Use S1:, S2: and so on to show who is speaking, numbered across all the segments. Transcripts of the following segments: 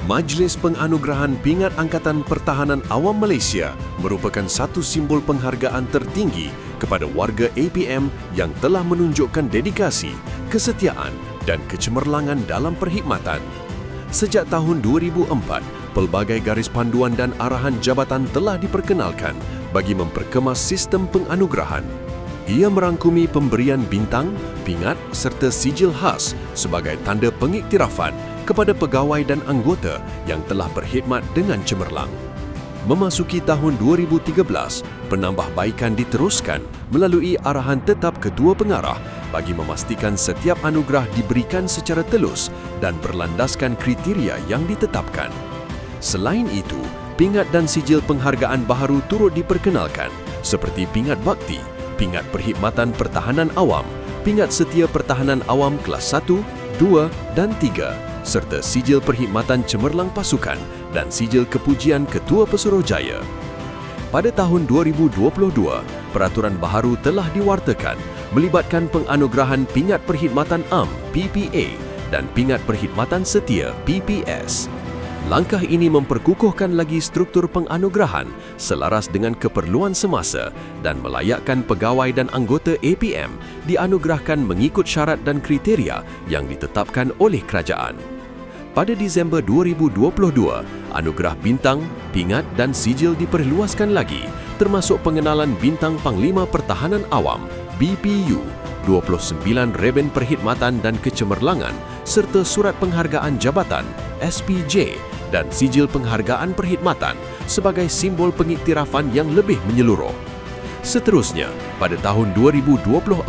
S1: Majlis Penganugerahan Pingat Angkatan Pertahanan Awam Malaysia merupakan satu simbol penghargaan tertinggi kepada warga APM yang telah menunjukkan dedikasi, kesetiaan dan kecemerlangan dalam perkhidmatan. Sejak tahun 2004, pelbagai garis panduan dan arahan jabatan telah diperkenalkan bagi memperkemas sistem penganugerahan. Ia merangkumi pemberian bintang, pingat serta sijil khas sebagai tanda pengiktirafan kepada pegawai dan anggota yang telah berkhidmat dengan cemerlang. Memasuki tahun 2013, penambahbaikan diteruskan melalui arahan tetap Ketua Pengarah bagi memastikan setiap anugerah diberikan secara telus dan berlandaskan kriteria yang ditetapkan. Selain itu, pingat dan sijil penghargaan baharu turut diperkenalkan seperti pingat bakti, pingat perkhidmatan pertahanan awam, pingat setia pertahanan awam kelas 1, 2 dan 3 serta sijil perkhidmatan cemerlang pasukan dan sijil kepujian Ketua Pesuruhjaya. Pada tahun 2022, peraturan baharu telah diwartakan melibatkan penganugerahan Pingat Perkhidmatan Am (PPA) dan Pingat Perkhidmatan Setia (PPS). Langkah ini memperkukuhkan lagi struktur penganugerahan selaras dengan keperluan semasa dan melayakkan pegawai dan anggota APM dianugerahkan mengikut syarat dan kriteria yang ditetapkan oleh kerajaan. Pada Disember 2022, anugerah bintang, pingat dan sijil diperluaskan lagi termasuk pengenalan Bintang Panglima Pertahanan Awam (BPU), 29 Reben Perkhidmatan dan Kecemerlangan serta Surat Penghargaan Jabatan (SPJ) dan sijil penghargaan perkhidmatan sebagai simbol pengiktirafan yang lebih menyeluruh. Seterusnya, pada tahun 2024,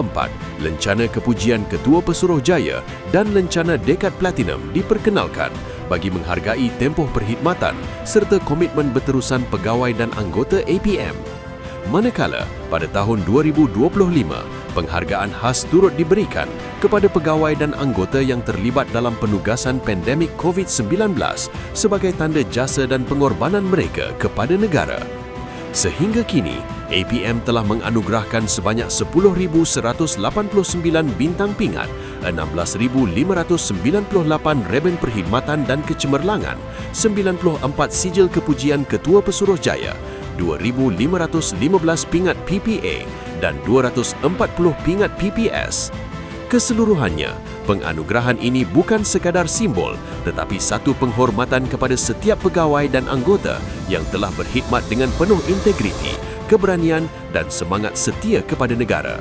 S1: Lencana Kepujian Ketua Pesuruhjaya dan Lencana Dekad Platinum diperkenalkan bagi menghargai tempoh perkhidmatan serta komitmen berterusan pegawai dan anggota APM. Manakala, pada tahun 2025, penghargaan khas turut diberikan kepada pegawai dan anggota yang terlibat dalam penugasan pandemik COVID-19 sebagai tanda jasa dan pengorbanan mereka kepada negara. Sehingga kini, APM telah menganugerahkan sebanyak 10,189 bintang pingat, 16,598 Reben Perkhidmatan dan Kecemerlangan, 94 sijil kepujian Ketua Pesuruhjaya, 2,515 pingat PPA dan 240 pingat PPS. Keseluruhannya, penganugerahan ini bukan sekadar simbol tetapi satu penghormatan kepada setiap pegawai dan anggota yang telah berkhidmat dengan penuh integriti, keberanian dan semangat setia kepada negara.